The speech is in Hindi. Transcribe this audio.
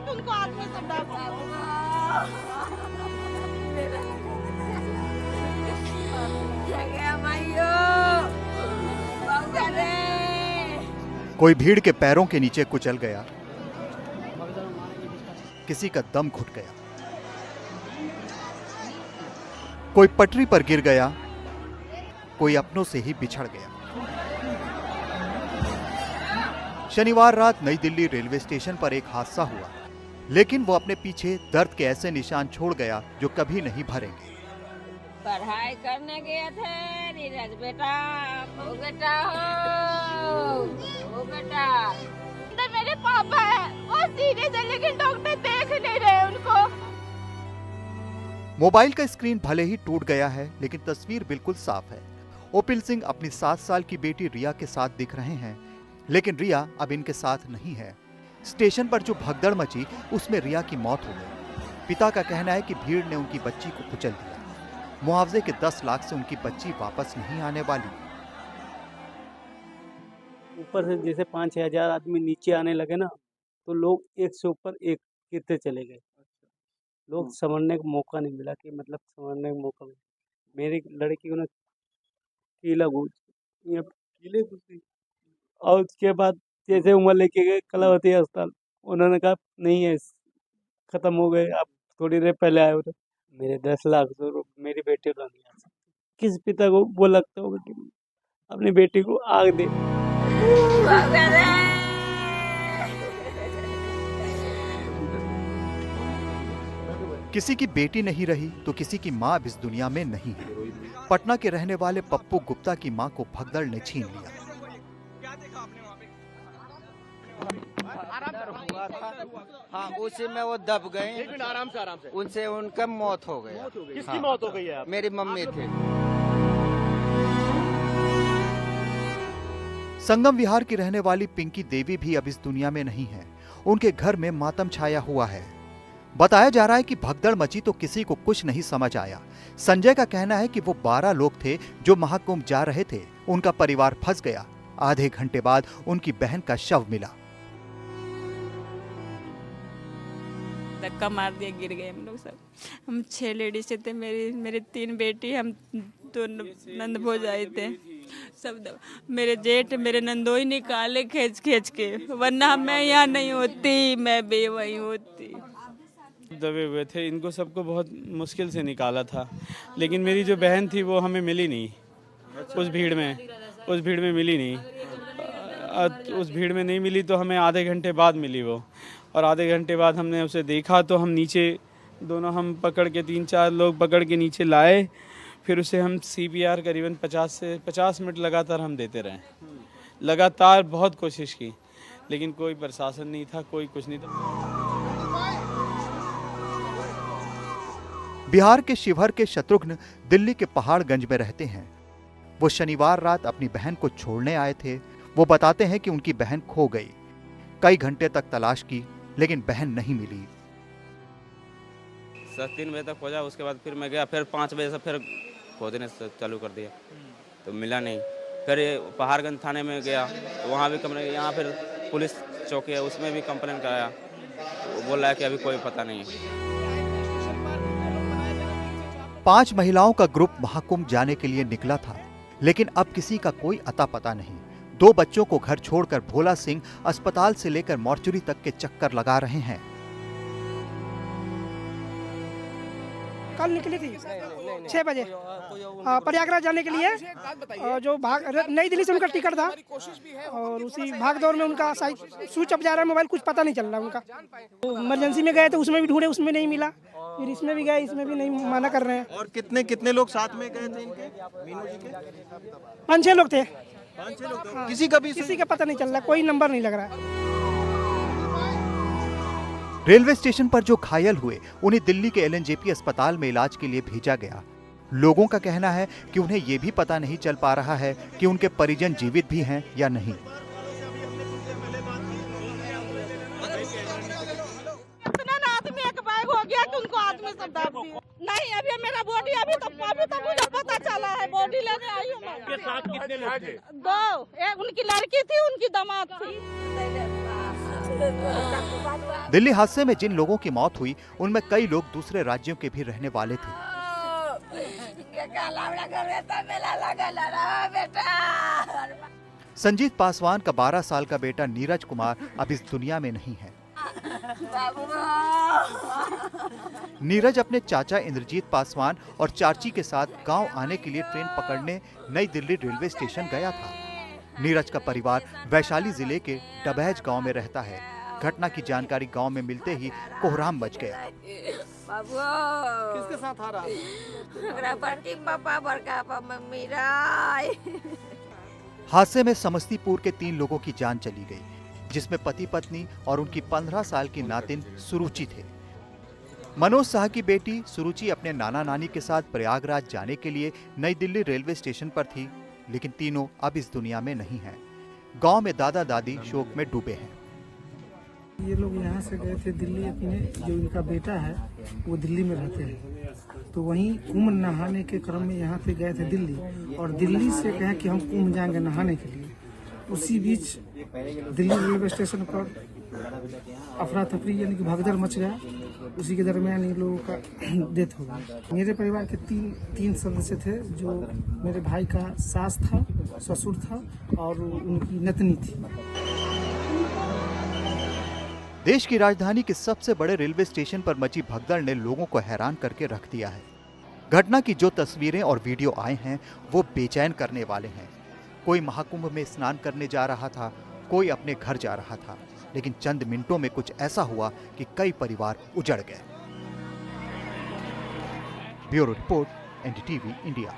कि उनको आत्मसमर्पण कोई भीड़ के पैरों के नीचे कुचल गया, किसी का दम घुट गया, कोई पटरी पर गिर गया, कोई अपनों से ही बिछड़ गया। शनिवार रात नई दिल्ली रेलवे स्टेशन पर एक हादसा हुआ, लेकिन वो अपने पीछे दर्द के ऐसे निशान छोड़ गया जो कभी नहीं भरेंगे। पढ़ाई करने गए थे नीरज बेटा, ओ बेटा ओ बेटा। मेरे पापा है, वो सीरियस है लेकिन डॉक्टर देख नहीं रहे उनको। मोबाइल का स्क्रीन भले ही टूट गया है, लेकिन तस्वीर बिल्कुल साफ है। ओपिल सिंह अपनी 7 साल की बेटी रिया के साथ दिख रहे हैं, लेकिन रिया अब इनके साथ नहीं है। स्टेशन पर जो भगदड़ मची, उसमें रिया की मौत हो गई। पिता का कहना है कि भीड़ ने उनकी बच्ची को कुचल दिया। मुआवजे के 10 लाख से उनकी बच्ची वापस नहीं आने वाली। ऊपर से जैसे 5-6 हजार आदमी नीचे आने लगे ना, तो लोग एक से ऊपर एक गिरते चले गए। लोग समझने का मौका नहीं मिला कि मतलब समझने का मौका मिला। मेरी लड़की को ना कीला कीले और उसके बाद जैसे उम्र लेके गए कलावती अस्पताल, उन्होंने कहा नहीं है, खत्म हो गए, आप थोड़ी देर पहले आए हो। तो मेरे 10 लाख तो मेरी बेटी को नहीं आ सकती। किस पिता को वो लगता होगा कि अपनी बेटी को आग दे। किसी की बेटी नहीं रही तो किसी की मां अब इस दुनिया में नहीं है। पटना के रहने वाले पप्पू गुप्ता की मां को भगदड़ ने छीन लिया। हाँ, उसी में वो दब गए। आराम से उनसे उनका मौत हो गया। किसकी मौत हो गई है? मेरी मम्मी थे। संगम विहार की रहने वाली पिंकी देवी भी अब इस दुनिया में नहीं है। उनके घर में मातम छाया हुआ है। बताया जा रहा है कि भगदड़ मची तो किसी को कुछ नहीं समझ आया। संजय का कहना है कि वो 12 लोग थे जो महाकुंभ जा रहे थे। उनका परिवार फंस गया। आधे घंटे बाद उनकी बहन का शव मिला। धक्का मार दिया, गिर गए हम लोग सब। हम 6 लेडीज थे, मेरी 3 बेटी, हम 2 नंद भौजाई थे सब। मेरे जेठ मेरे नंदोई निकाले खींच के, वरना मैं यहाँ नहीं होती, मैं भी वहीं होती। दबे हुए थे, इनको सबको बहुत मुश्किल से निकाला था, लेकिन मेरी जो बहन थी वो हमें मिली नहीं। उस भीड़ में मिली नहीं। उस भीड़ में नहीं मिली तो हमें आधे घंटे बाद मिली वो, और आधे घंटे बाद हमने उसे देखा तो हम नीचे दोनों हम पकड़ के 3-4 लोग पकड़ के नीचे लाए। फिर उसे हम CPR करीबन 50 मिनट लगातार हम देते रहे। लगातार बहुत कोशिश की, लेकिन कोई प्रशासन नहीं था, कोई कुछ नहीं था। बिहार के शिवहर के शत्रुघ्न दिल्ली के पहाड़गंज में रहते हैं। वो शनिवार रात अपनी बहन को छोड़ने आए थे। वो बताते हैं कि उनकी बहन खो गई। कई घंटे तक तलाश की, लेकिन बहन नहीं मिली। 3 बजे तक खोजा, उसके बाद फिर मैं गया, फिर 5 बजे से फिर खोजने चालू कर दिया तो मिला नहीं। फिर पहाड़गंज थाने में गया तो वहाँ भी कंप्लेन, यहाँ फिर पुलिस चौकी है उसमें भी कंप्लेन कराया। वो बोल रहा है कि अभी कोई पता नहीं है। 5 महिलाओं का ग्रुप महाकुंभ जाने के लिए निकला था, लेकिन अब किसी का कोई अता पता नहीं। 2 बच्चों को घर छोड़कर भोला सिंह अस्पताल से लेकर मॉर्चरी तक के चक्कर लगा रहे हैं। कल निकली थी 6 बजे प्रयागराज जाने के लिए, जो नई दिल्ली से उनका टिकट था, और उसी भागदौड़ में उनका स्विच ऑफ जा रहा है मोबाइल, कुछ पता नहीं चल रहा उनका। इमरजेंसी में गए तो उसमें भी ढूंढे, उसमें नहीं मिला। फिर इसमें भी गए, इसमें भी नहीं, मना कर रहे हैं। और कितने लोग साथ में गए थे इनके, मीनू जी के? 5-6 लोग थे। 5-6 लोग थे। हाँ। किसी का पता नहीं चल रहा, कोई नंबर नहीं लग रहा है। रेलवे स्टेशन पर जो घायल हुए उन्हें दिल्ली के LNJP अस्पताल में इलाज के लिए भेजा गया। लोगों का कहना है कि उन्हें यह भी पता नहीं चल पा रहा है कि उनके परिजन जीवित भी हैं या नहीं। आदमी एक बैग हो गया कि उनको आत्मसमर्पण नहीं। अभी मेरा बॉडी अभी तो मुझे पता चला है, बॉडी लेने आई हूँ मैं। के साथ कितने लोग थे? 2, एक उनकी लड़की थी, उनकी दामाद थी। दिल्ली हादसे में जिन लोगों की मौत हुई उनमें कई लोग दूसरे राज्यों के भी रहने वाले थे। संजीत पासवान का 12 साल का बेटा नीरज कुमार अब इस दुनिया में नहीं है। नीरज अपने चाचा इंद्रजीत पासवान और चाची के साथ गांव आने के लिए ट्रेन पकड़ने नई दिल्ली रेलवे स्टेशन गया था। नीरज का परिवार वैशाली जिले के डबैज गांव में रहता है। घटना की जानकारी गांव में मिलते ही कोहराम मच गया। किसके साथ आ रहा? हादसे में समस्तीपुर के 3 लोगों की जान चली गई, जिसमें पति पत्नी और उनकी 15 साल की नातिन सुरुचि थे। मनोज शाह की बेटी सुरुचि अपने नाना नानी के साथ प्रयागराज जाने के लिए नई दिल्ली रेलवे स्टेशन पर थी, लेकिन तीनों अब इस दुनिया में नहीं हैं। गांव में दादा दादी शोक में डूबे हैं। ये लोग यहाँ से गए थे दिल्ली, अपने जो इनका बेटा है वो दिल्ली में रहते हैं, तो वहीं कुंभ नहाने के क्रम में यहाँ से गए थे दिल्ली, और दिल्ली से कहे कि हम कुंभ जाएंगे नहाने के लिए। उसी बीच दिल्ली रेलवे स्टेशन पर अफरा तफरी यानी कि भगदड़ मच गया। उसी के दरमियान इन लोगों का डेथ हो गया। मेरे परिवार के तीन सदस्य थे, जो मेरे भाई का सास था, ससुर था और उनकी नतनी थी। देश की राजधानी के सबसे बड़े रेलवे स्टेशन पर मची भगदड़ ने लोगों को हैरान करके रख दिया है। घटना की जो तस्वीरें और वीडियो आए हैं वो बेचैन करने वाले हैं। कोई महाकुंभ में स्नान करने जा रहा था, कोई अपने घर जा रहा था, लेकिन चंद मिनटों में कुछ ऐसा हुआ कि कई परिवार उजड़ गए। Bureau report, NDTV India.